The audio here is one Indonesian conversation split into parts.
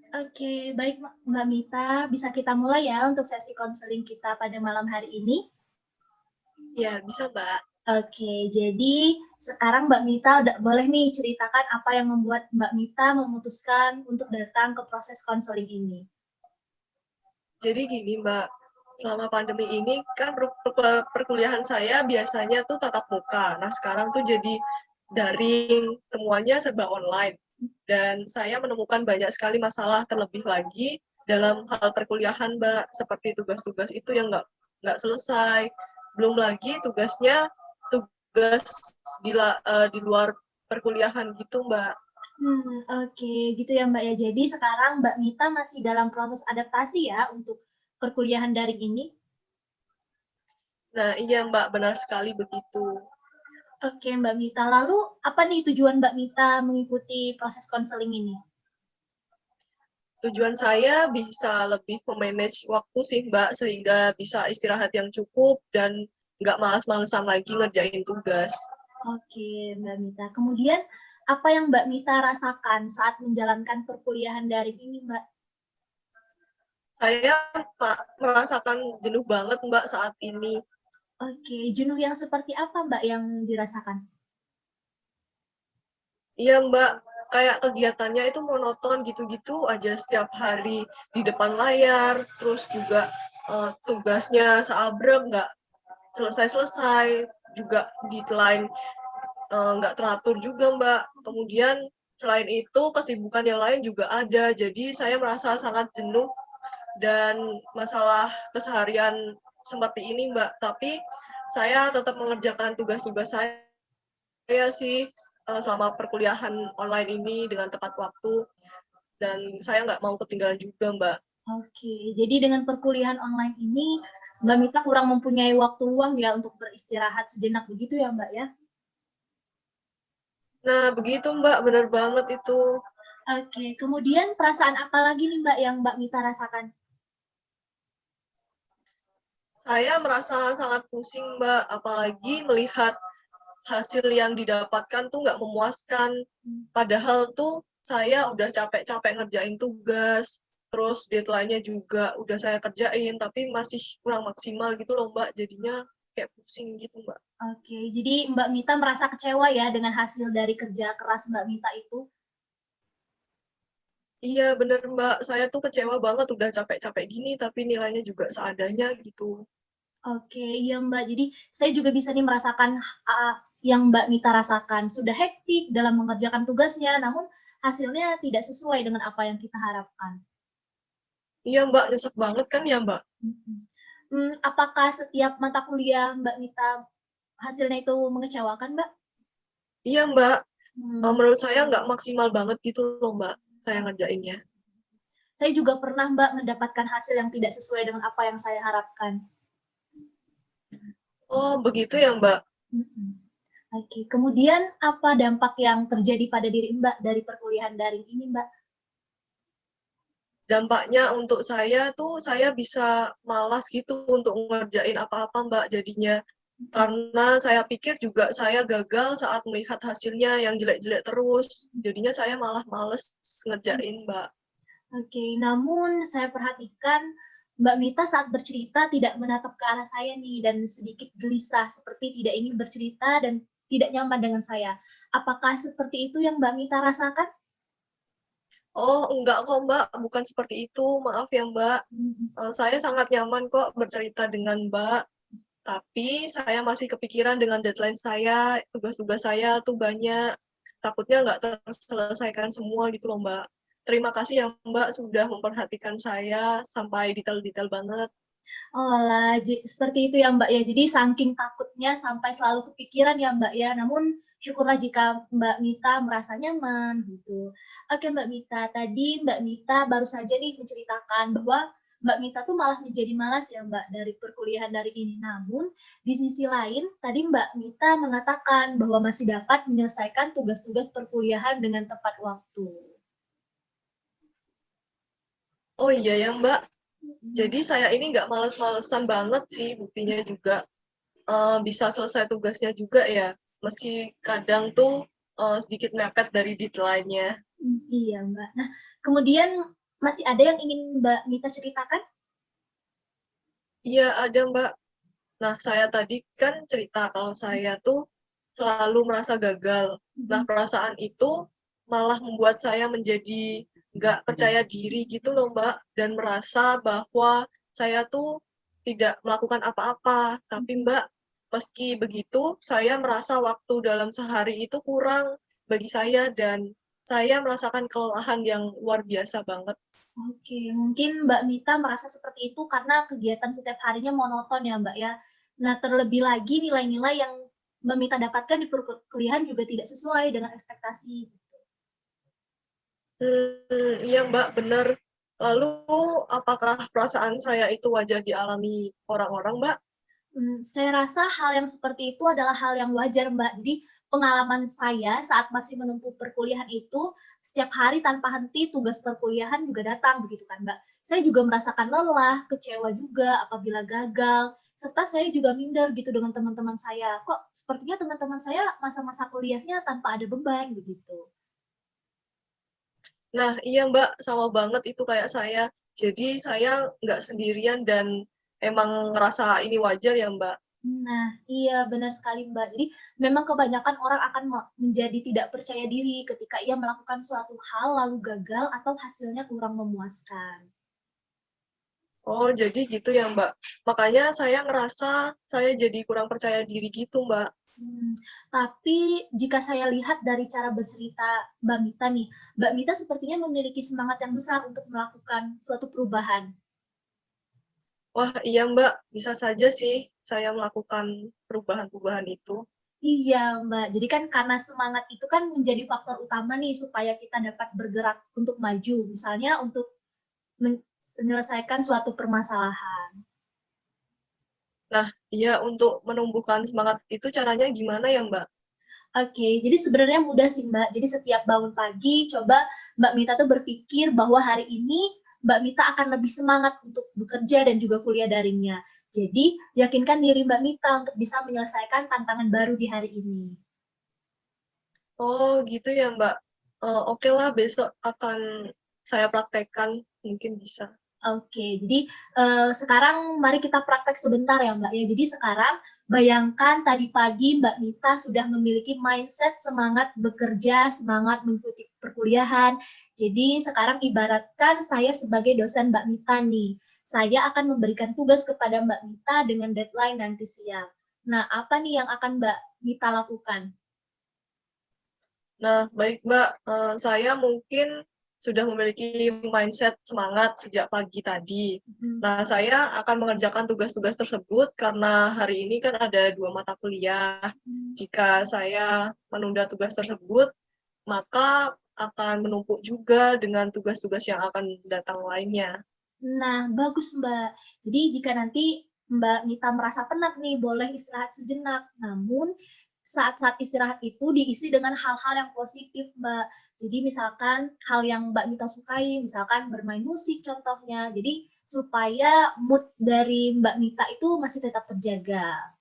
Oke, baik Mbak Mita, bisa kita mulai ya untuk sesi konseling kita pada malam hari ini? Ya, bisa, Mbak. Oke, jadi sekarang Mbak Mita udah boleh nih ceritakan apa yang membuat Mbak Mita memutuskan untuk datang ke proses konseling ini. Jadi gini, Mbak, selama pandemi ini kan perkuliahan saya biasanya tuh tatap muka. Nah, sekarang tuh jadi daring, semuanya serba online. Dan saya menemukan banyak sekali masalah terlebih lagi dalam hal perkuliahan, Mbak, seperti tugas-tugas itu yang nggak selesai. Belum lagi tugas di luar perkuliahan gitu, Mbak. Oke, gitu ya Mbak ya. Jadi sekarang Mbak Mita masih dalam proses adaptasi ya untuk perkuliahan daring ini? Nah, iya, Mbak, benar sekali begitu. Oke Mbak Mita, lalu apa nih tujuan Mbak Mita mengikuti proses konseling ini? Tujuan saya bisa lebih memanage waktu sih, Mbak, sehingga bisa istirahat yang cukup dan nggak malas-malesan lagi ngerjain tugas. Oke, Mbak Mita. Kemudian apa yang Mbak Mita rasakan saat menjalankan perkuliahan daring ini, Mbak? Saya merasakan jenuh banget, Mbak, saat ini. Oke, jenuh yang seperti apa, Mbak, yang dirasakan? Iya, Mbak, kayak kegiatannya itu monoton gitu-gitu aja setiap hari di depan layar, terus juga tugasnya seabrek, nggak selesai-selesai, juga deadline nggak teratur juga, Mbak. Kemudian selain itu kesibukan yang lain juga ada, jadi saya merasa sangat jenuh dan masalah keseharian seperti ini, Mbak. Tapi saya tetap mengerjakan tugas-tugas saya sih selama perkuliahan online ini dengan tepat waktu dan saya nggak mau ketinggalan juga, Mbak. Oke, jadi dengan perkuliahan online ini, Mbak Mita kurang mempunyai waktu luang ya untuk beristirahat sejenak begitu ya, Mbak ya? Nah, begitu, Mbak, benar banget itu. Oke, kemudian perasaan apa lagi nih, Mbak, yang Mbak Mita rasakan? Saya merasa sangat pusing, Mbak, apalagi melihat hasil yang didapatkan tuh nggak memuaskan. Padahal tuh saya udah capek-capek ngerjain tugas, terus deadline-nya juga udah saya kerjain, tapi masih kurang maksimal gitu loh, Mbak. Jadinya kayak pusing gitu, Mbak. Oke, jadi Mbak Mita merasa kecewa ya dengan hasil dari kerja keras Mbak Mita itu? Iya, bener, Mbak. Saya tuh kecewa banget udah capek-capek gini, tapi nilainya juga seadanya gitu. Oke, iya Mbak. Jadi saya juga bisa nih merasakan yang Mbak Mita rasakan. Sudah hektik dalam mengerjakan tugasnya, namun hasilnya tidak sesuai dengan apa yang kita harapkan. Iya, Mbak, nyesek banget kan ya, Mbak? Apakah setiap mata kuliah Mbak Mita hasilnya itu mengecewakan, Mbak? Iya, Mbak. Hmm, Menurut saya nggak maksimal banget gitu loh, Mbak, saya ngerjainnya. saya juga pernah Mbak mendapatkan hasil yang tidak sesuai dengan apa yang saya harapkan. Oh, begitu ya, Mbak? Hmm. Oke, kemudian apa dampak yang terjadi pada diri Mbak dari perkuliahan daring ini, Mbak? Dampaknya untuk saya tuh, saya bisa malas gitu untuk ngerjain apa-apa, Mbak, jadinya. Karena saya pikir juga saya gagal saat melihat hasilnya yang jelek-jelek terus. Jadinya saya malah males ngerjain, Mbak. Oke, namun saya perhatikan Mbak Mita saat bercerita tidak menatap ke arah saya nih dan sedikit gelisah seperti tidak ingin bercerita dan tidak nyaman dengan saya. Apakah seperti itu yang Mbak Mita rasakan? Oh, enggak kok, Mbak. Bukan seperti itu. Maaf ya, Mbak. Saya sangat nyaman kok bercerita dengan Mbak. Tapi saya masih kepikiran dengan deadline saya, tugas-tugas saya tuh banyak. Takutnya nggak terselesaikan semua gitu loh, Mbak. Terima kasih ya, Mbak, sudah memperhatikan saya sampai detail-detail banget. Oalah, seperti itu ya Mbak ya. Jadi saking takutnya sampai selalu kepikiran ya Mbak ya. Namun syukurlah jika Mbak Mita merasa nyaman gitu. Oke Mbak Mita, tadi Mbak Mita baru saja nih menceritakan bahwa Mbak Mita tuh malah menjadi malas ya Mbak dari perkuliahan dari ini. Namun di sisi lain tadi Mbak Mita mengatakan bahwa masih dapat menyelesaikan tugas-tugas perkuliahan dengan tepat waktu. Oh iya ya, Mbak. Mm-mm. Jadi saya ini nggak males-malesan banget sih, buktinya juga bisa selesai tugasnya juga ya. Meski kadang tuh sedikit mepet dari deadline-nya. Iya Mbak. Nah kemudian Masih ada yang ingin Mbak Mita ceritakan? Iya ada Mbak. Nah saya tadi kan cerita kalau saya tuh selalu merasa gagal. Nah Mhm. perasaan itu malah membuat saya menjadi nggak percaya diri gitu loh Mbak. Dan merasa bahwa saya tuh tidak melakukan apa-apa. Tapi Mhm. Mbak, meski begitu saya merasa waktu dalam sehari itu kurang bagi saya dan saya merasakan kelelahan yang luar biasa banget. Oke, mungkin Mbak Mita merasa seperti itu karena kegiatan setiap harinya monoton ya, Mbak, ya. Nah, terlebih lagi nilai-nilai yang Mbak Mita dapatkan di perkuliahan juga tidak sesuai dengan ekspektasi. Iya Mbak, bener. Lalu apakah perasaan saya itu wajar dialami orang-orang, Mbak? Saya rasa hal yang seperti itu adalah hal yang wajar, Mbak. Jadi, pengalaman saya saat masih menempuh perkuliahan itu, setiap hari tanpa henti tugas perkuliahan juga datang, begitu kan, Mbak. Saya juga merasakan lelah, kecewa juga apabila gagal, serta saya juga minder gitu dengan teman-teman saya. Kok sepertinya teman-teman saya masa-masa kuliahnya tanpa ada beban, begitu. Nah, iya Mbak, sama banget itu kayak saya. Jadi saya nggak sendirian dan emang ngerasa ini wajar ya Mbak. Nah, iya benar sekali, Mbak. Jadi memang kebanyakan orang akan menjadi tidak percaya diri ketika ia melakukan suatu hal lalu gagal atau hasilnya kurang memuaskan. Oh, jadi gitu ya Mbak. Makanya saya ngerasa saya jadi kurang percaya diri gitu Mbak. Mmm, tapi jika saya lihat dari cara bercerita Mbak Mita nih, Mbak Mita sepertinya memiliki semangat yang besar untuk melakukan suatu perubahan. Wah, iya Mbak, bisa saja sih saya melakukan perubahan-perubahan itu. Iya, Mbak. Jadi kan karena semangat itu kan menjadi faktor utama nih supaya kita dapat bergerak untuk maju, misalnya untuk menyelesaikan suatu permasalahan. Nah, iya untuk menumbuhkan semangat itu caranya gimana ya Mbak? Oke, jadi sebenarnya mudah sih, Mbak. Jadi setiap bangun pagi, coba Mbak Mita tuh berpikir bahwa hari ini Mbak Mita akan lebih semangat untuk bekerja dan juga kuliah daringnya. Jadi, yakinkan diri Mbak Mita untuk bisa menyelesaikan tantangan baru di hari ini. Oh gitu ya Mbak. Oke lah besok akan saya praktekkan, mungkin bisa. Oke, jadi, sekarang mari kita praktek sebentar ya, Mbak, ya. Jadi sekarang bayangkan tadi pagi Mbak Mita sudah memiliki mindset semangat bekerja, semangat mengikuti perkuliahan. Jadi sekarang ibaratkan saya sebagai dosen Mbak Mita nih, saya akan memberikan tugas kepada Mbak Mita dengan deadline nanti siang. Nah, apa nih yang akan Mbak Mita lakukan? Nah baik Mbak, saya mungkin sudah memiliki mindset semangat sejak pagi tadi. Mhm. Nah saya akan mengerjakan tugas-tugas tersebut karena hari ini kan ada 2 mata kuliah. Mhm. Jika saya menunda tugas tersebut, maka akan menumpuk juga dengan tugas-tugas yang akan datang lainnya. Nah, bagus, Mbak. Jadi jika nanti Mbak Mita merasa penat nih, boleh istirahat sejenak. Namun, saat-saat istirahat itu diisi dengan hal-hal yang positif, Mbak. Jadi misalkan hal yang Mbak Mita sukai, misalkan bermain musik contohnya. Jadi supaya mood dari Mbak Mita itu masih tetap terjaga.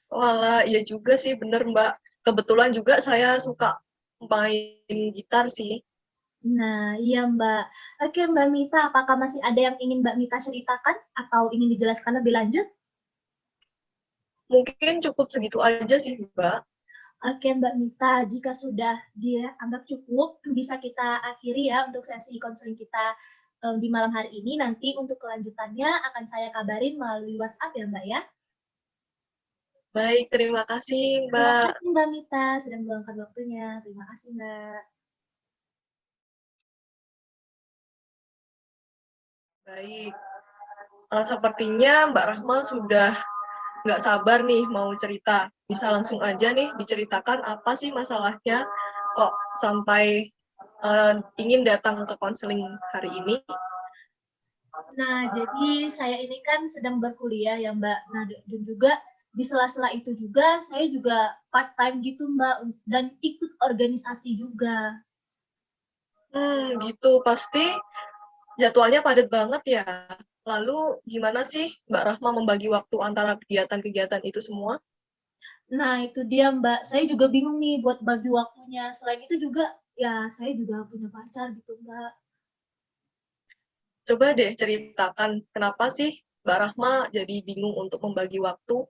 Walah, iya juga sih, bener Mbak. Kebetulan juga saya suka main gitar sih. Nah, iya, Mbak. Oke, Mbak Mita, apakah masih ada yang ingin Mbak Mita ceritakan atau ingin dijelaskan lebih lanjut? Mungkin cukup segitu aja sih, Mbak. Oke, Mbak Mita, jika sudah dianggap cukup, bisa kita akhiri ya untuk sesi konseling kita di malam hari ini. Nanti untuk kelanjutannya akan saya kabarin melalui WhatsApp ya, Mbak ya. Baik, terima kasih, Terima Mbak. kasih Mbak Mita sudah meluangkan waktunya. Terima kasih, Mbak. Baik, sepertinya Mbak Rahma sudah nggak sabar nih mau cerita. Bisa langsung aja nih diceritakan apa sih masalahnya kok sampai ingin datang ke konseling hari ini? Nah, jadi saya ini kan sedang berkuliah ya, Mbak. Nah, dan juga di sela-sela itu juga saya juga part-time gitu, Mbak, dan ikut organisasi juga. Gitu. Pasti jadwalnya padat banget ya. Lalu gimana sih Mbak Rahma membagi waktu antara kegiatan-kegiatan itu semua? Nah, itu dia, Mbak. Saya juga bingung nih buat bagi waktunya. Selain itu juga, ya saya juga punya pacar gitu, Mbak. Coba deh ceritakan kenapa sih Mbak Rahma jadi bingung untuk membagi waktu?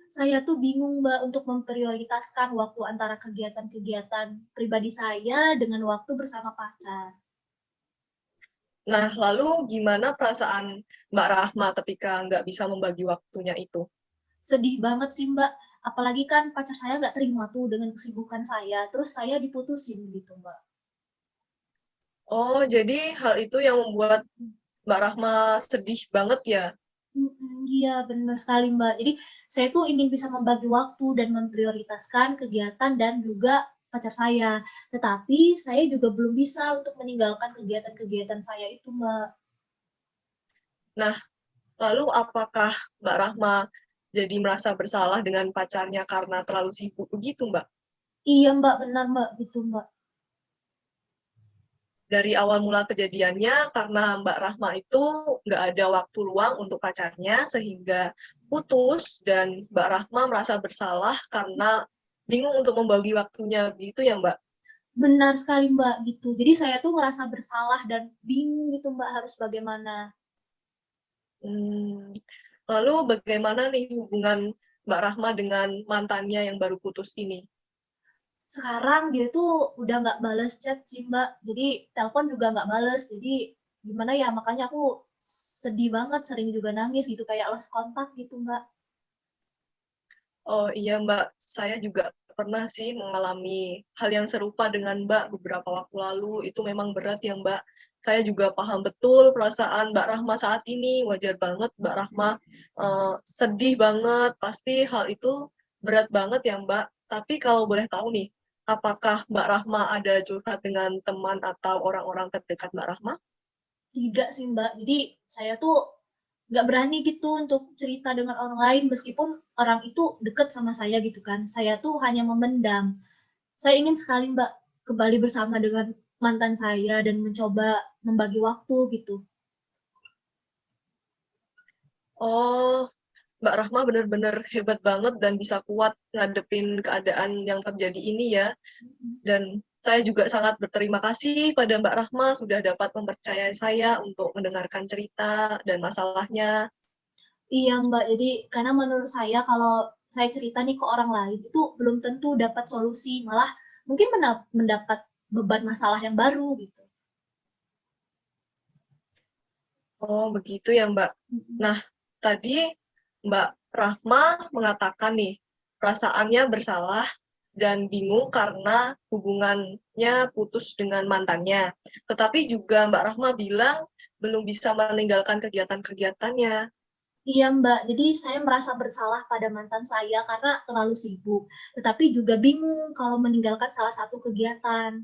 Saya tuh bingung, Mbak, untuk memprioritaskan waktu antara kegiatan-kegiatan pribadi saya dengan waktu bersama pacar. Nah, lalu gimana perasaan Mbak Rahma ketika nggak bisa membagi waktunya itu? Sedih banget sih, Mbak. Apalagi kan pacar saya nggak terima tuh dengan kesibukan saya, terus saya diputusin gitu, Mbak. Oh, jadi hal itu yang membuat Mbak Rahma sedih banget ya? Iya, benar sekali, Mbak. Jadi, saya tuh ingin bisa membagi waktu dan memprioritaskan kegiatan dan juga pacar saya. Tetapi, saya juga belum bisa untuk meninggalkan kegiatan-kegiatan saya itu, Mbak. Nah, lalu apakah Mbak Rahma jadi merasa bersalah dengan pacarnya karena terlalu sibuk begitu, Mbak? Iya, Mbak, benar, Mbak. Gitu, Mbak. Dari awal mula kejadiannya, karena Mbak Rahma itu nggak ada waktu luang untuk pacarnya, sehingga putus, dan Mbak Rahma merasa bersalah karena bingung untuk membagi waktunya, gitu ya, Mbak? Benar sekali, Mbak, gitu. Jadi, saya tuh merasa bersalah dan bingung gitu, Mbak, harus bagaimana. Hmm. Lalu bagaimana nih hubungan Mbak Rahma dengan mantannya yang baru putus ini? Sekarang dia tuh udah nggak bales chat sih, Mbak. Jadi telepon juga nggak bales. Jadi gimana ya, makanya aku sedih banget, sering juga nangis gitu, kayak lost kontak gitu, Mbak. Oh iya Mbak, saya juga pernah sih mengalami hal yang serupa dengan Mbak beberapa waktu lalu. Itu memang berat ya Mbak. Saya juga paham betul perasaan Mbak Rahma saat ini. Wajar banget Mbak Rahma sedih banget. Pasti hal itu berat banget ya Mbak. Tapi kalau boleh tahu nih, apakah Mbak Rahma ada curhat dengan teman atau orang-orang terdekat Mbak Rahma? Tidak sih, Mbak. Jadi saya tuh nggak berani gitu untuk cerita dengan orang lain meskipun orang itu deket sama saya gitu kan. Saya tuh hanya memendam. Saya ingin sekali, Mbak, kembali bersama dengan mantan saya dan mencoba membagi waktu gitu. Oh, Mbak Rahma benar-benar hebat banget dan bisa kuat ngadepin keadaan yang terjadi ini ya. Dan saya juga sangat berterima kasih pada Mbak Rahma sudah dapat mempercayai saya untuk mendengarkan cerita dan masalahnya. Iya, Mbak. Jadi karena menurut saya kalau saya cerita nih ke orang lain itu belum tentu dapat solusi, malah mungkin mendapat beban masalah yang baru gitu. Oh, begitu ya, Mbak. Mhm. Nah, tadi Mbak Rahma mengatakan nih, perasaannya bersalah dan bingung karena hubungannya putus dengan mantannya. Tetapi juga Mbak Rahma bilang belum bisa meninggalkan kegiatan-kegiatannya. Iya, Mbak. Jadi saya merasa bersalah pada mantan saya karena terlalu sibuk, tetapi juga bingung kalau meninggalkan salah satu kegiatan.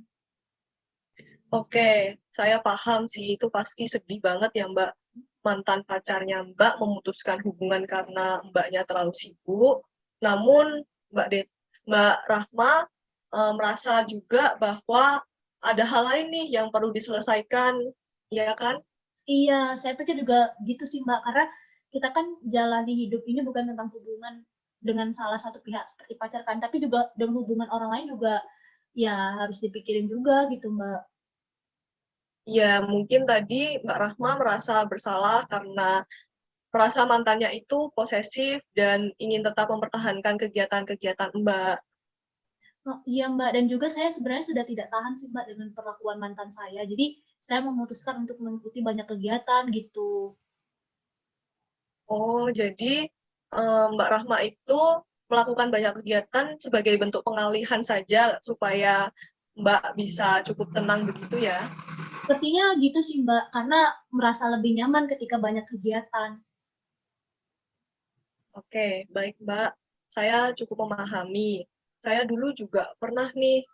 Oke, saya paham sih, itu pasti sedih banget ya Mbak. Mantan pacarnya Mbak memutuskan hubungan karena Mbaknya terlalu sibuk. Namun Mbak Rahma merasa juga bahwa ada hal lain nih yang perlu diselesaikan, ya kan? Iya, saya pikir juga gitu sih, Mbak, karena kita kan jalani hidup ini bukan tentang hubungan dengan salah satu pihak seperti pacar kan, tapi juga dengan hubungan orang lain juga ya harus dipikirin juga gitu, Mbak. Ya, mungkin tadi Mbak Rahma merasa bersalah karena merasa mantannya itu posesif dan ingin tetap mempertahankan kegiatan-kegiatan Mbak. Oh, iya, Mbak, dan juga saya sebenarnya sudah tidak tahan sih, Mbak, dengan perlakuan mantan saya. Jadi, saya memutuskan untuk mengikuti banyak kegiatan gitu. Oh, jadi Mbak Rahma itu melakukan banyak kegiatan sebagai bentuk pengalihan saja supaya Mbak bisa cukup tenang begitu ya? Sepertinya gitu sih, Mbak, karena merasa lebih nyaman ketika banyak kegiatan. Oke, baik Mbak. Saya cukup memahami. Saya dulu juga pernah nih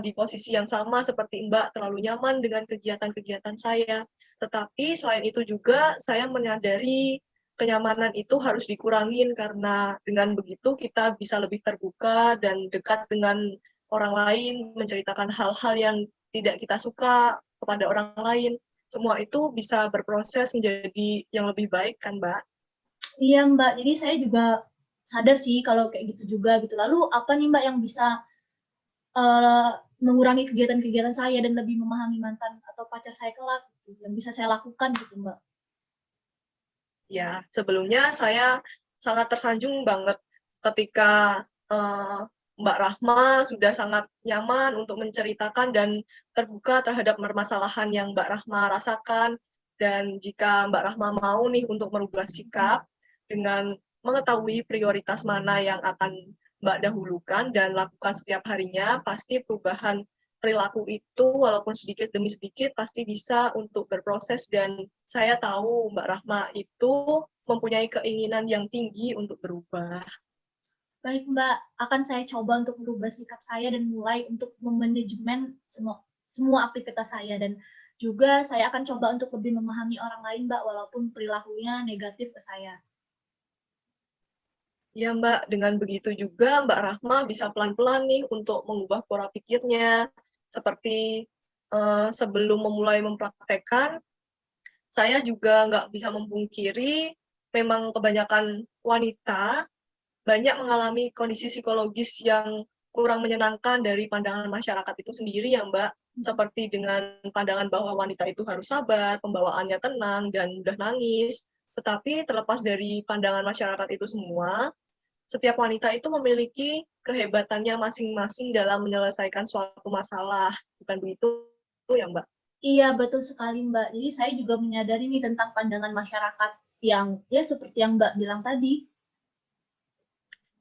di posisi yang sama seperti Mbak, terlalu nyaman dengan kegiatan-kegiatan saya. Tetapi selain itu juga saya menyadari kenyamanan itu harus dikurangin karena dengan begitu kita bisa lebih terbuka dan dekat dengan orang lain, menceritakan hal-hal yang tidak kita suka kepada orang lain. Semua itu bisa berproses menjadi yang lebih baik kan, Mbak? Iya, Mbak, jadi saya juga sadar sih kalau kayak gitu juga gitu. Lalu apa nih, Mbak, yang bisa mengurangi kegiatan-kegiatan saya dan lebih memahami mantan atau pacar saya kelak gitu, yang bisa saya lakukan gitu, Mbak. Ya, sebelumnya saya sangat tersanjung banget ketika Mbak Rahma sudah sangat nyaman untuk menceritakan dan terbuka terhadap permasalahan yang Mbak Rahma rasakan. Dan jika Mbak Rahma mau nih untuk merubah sikap dengan mengetahui prioritas mana yang akan Mbak dahulukan dan lakukan setiap harinya, pasti perubahan perilaku itu walaupun sedikit demi sedikit pasti bisa untuk berproses, dan saya tahu Mbak Rahma itu mempunyai keinginan yang tinggi untuk berubah. Baik, Mbak, akan saya coba untuk merubah sikap saya dan mulai untuk memanajemen semua semua aktivitas saya, dan juga saya akan coba untuk lebih memahami orang lain, Mbak, walaupun perilakunya negatif ke saya. Ya Mbak, dengan begitu juga Mbak Rahma bisa pelan-pelan nih untuk mengubah pola pikirnya. Seperti sebelum memulai mempraktekkan, saya juga nggak bisa memungkiri memang kebanyakan wanita banyak mengalami kondisi psikologis yang kurang menyenangkan dari pandangan masyarakat itu sendiri ya Mbak. Seperti dengan pandangan bahwa wanita itu harus sabar, pembawaannya tenang, dan mudah nangis. Tetapi terlepas dari pandangan masyarakat itu semua, setiap wanita itu memiliki kehebatannya masing-masing dalam menyelesaikan suatu masalah. Bukan begitu ya Mbak? Iya, betul sekali, Mbak. Jadi saya juga menyadari nih tentang pandangan masyarakat yang ya seperti yang Mbak bilang tadi.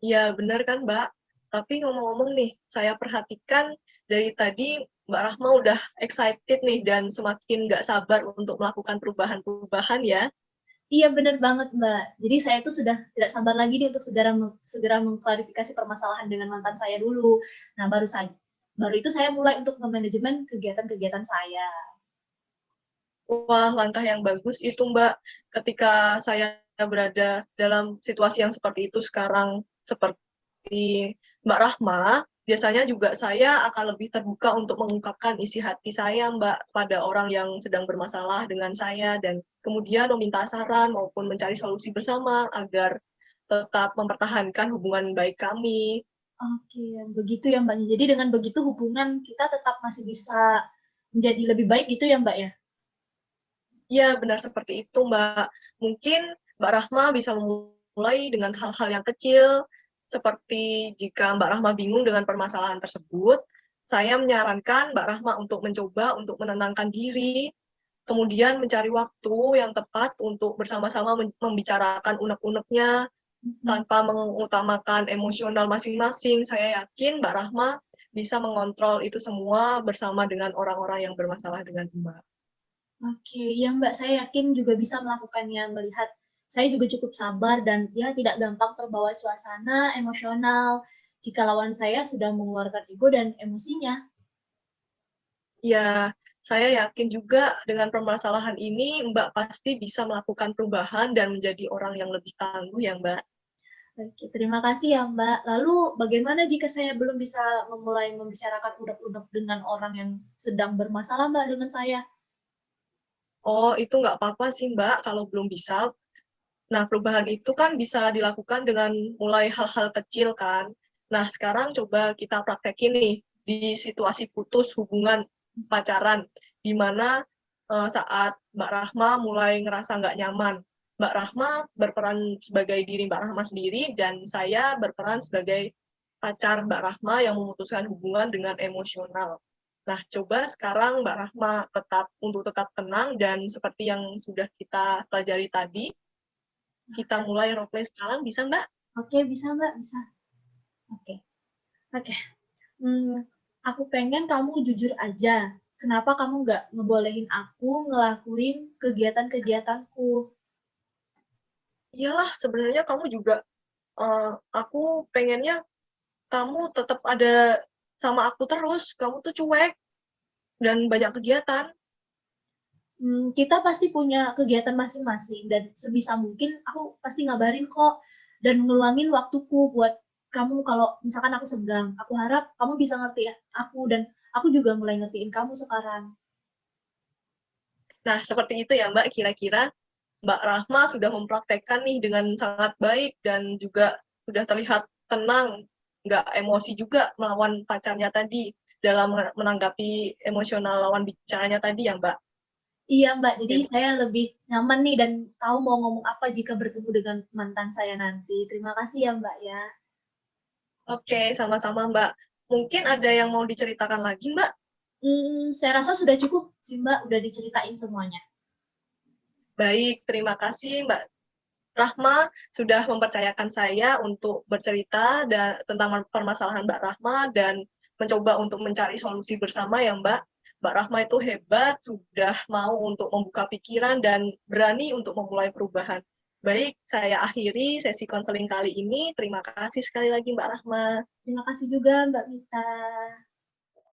Iya, benar kan, Mbak? Tapi ngomong-ngomong nih, saya perhatikan dari tadi Mbak Rahma udah excited nih dan semakin nggak sabar untuk melakukan perubahan-perubahan ya. Iya, benar banget, Mbak. Jadi saya tuh sudah tidak sabar lagi nih untuk segera mengklarifikasi permasalahan dengan mantan saya dulu. Nah, baru itu saya mulai untuk memanajemen kegiatan-kegiatan saya. Wah, langkah yang bagus itu, Mbak. Ketika saya berada dalam situasi yang seperti itu sekarang, seperti Mbak Rahma, biasanya juga saya akan lebih terbuka untuk mengungkapkan isi hati saya, Mbak, pada orang yang sedang bermasalah dengan saya, dan kemudian meminta saran maupun mencari solusi bersama agar tetap mempertahankan hubungan baik kami. Oke, begitu ya, Mbaknya. Jadi dengan begitu hubungan kita tetap masih bisa menjadi lebih baik gitu ya, Mbak, ya? Iya, benar seperti itu, Mbak. Mungkin Mbak Rahma bisa memulai dengan hal-hal yang kecil, seperti jika Mbak Rahma bingung dengan permasalahan tersebut, saya menyarankan Mbak Rahma untuk mencoba untuk menenangkan diri, kemudian mencari waktu yang tepat untuk bersama-sama membicarakan unek-uneknya Mhm. tanpa mengutamakan emosional masing-masing. Saya yakin Mbak Rahma bisa mengontrol itu semua bersama dengan orang-orang yang bermasalah dengan Mbak. Oke, iya Mbak, saya yakin juga bisa melakukannya, melihat saya juga cukup sabar dan ya tidak gampang terbawa suasana emosional jika lawan saya sudah mengeluarkan ego dan emosinya. Ya, saya yakin juga dengan permasalahan ini Mbak pasti bisa melakukan perubahan dan menjadi orang yang lebih tangguh ya Mbak. Oke, terima kasih ya Mbak. Lalu bagaimana jika saya belum bisa memulai membicarakan unek-unek dengan orang yang sedang bermasalah Mbak dengan saya? Oh, itu nggak apa-apa sih Mbak kalau belum bisa. Nah, perubahan itu kan bisa dilakukan dengan mulai hal-hal kecil kan. Nah, sekarang coba kita praktekin nih di situasi putus hubungan pacaran, di mana saat Mbak Rahma mulai ngerasa nggak nyaman. Mbak Rahma berperan sebagai diri Mbak Rahma sendiri, dan saya berperan sebagai pacar Mbak Rahma yang memutuskan hubungan dengan emosional. Nah, coba sekarang Mbak Rahma tetap tenang dan seperti yang sudah kita pelajari tadi, kita mulai roleplay sekarang, bisa Mbak? Oke, bisa Mbak, bisa. Oke, oke. Hmm, aku pengen kamu jujur aja. Kenapa kamu nggak ngebolehin aku ngelakuin kegiatan-kegiatanku? Iyalah, sebenarnya kamu juga, aku pengennya kamu tetap ada sama aku terus, kamu tuh cuek dan banyak kegiatan. Kita pasti punya kegiatan masing-masing dan sebisa mungkin aku pasti ngabarin kok dan ngeluangin waktuku buat kamu kalau misalkan aku senggang. Aku harap kamu bisa ngerti ya aku, dan aku juga mulai ngertiin kamu sekarang. Nah, seperti itu ya Mbak, kira-kira Mbak Rahma sudah mempraktekkan nih dengan sangat baik dan juga sudah terlihat tenang, nggak emosi juga melawan pacarnya tadi. dalam menanggapi emosional lawan bicaranya tadi ya, Mbak. Iya, Mbak, jadi Oke, saya lebih nyaman nih dan tahu mau ngomong apa jika bertemu dengan mantan saya nanti. Terima kasih ya, Mbak, ya. oke, sama-sama, Mbak. Mungkin ada yang mau diceritakan lagi, Mbak? Saya rasa sudah cukup sih, Mbak, udah diceritain semuanya. Baik, terima kasih Mbak Rahma sudah mempercayakan saya untuk bercerita tentang permasalahan Mbak Rahma dan mencoba untuk mencari solusi bersama ya Mbak. Mbak Rahma itu hebat, sudah mau untuk membuka pikiran dan berani untuk memulai perubahan. Baik, saya akhiri sesi konseling kali ini. Terima kasih sekali lagi Mbak Rahma. Terima kasih juga Mbak Mita.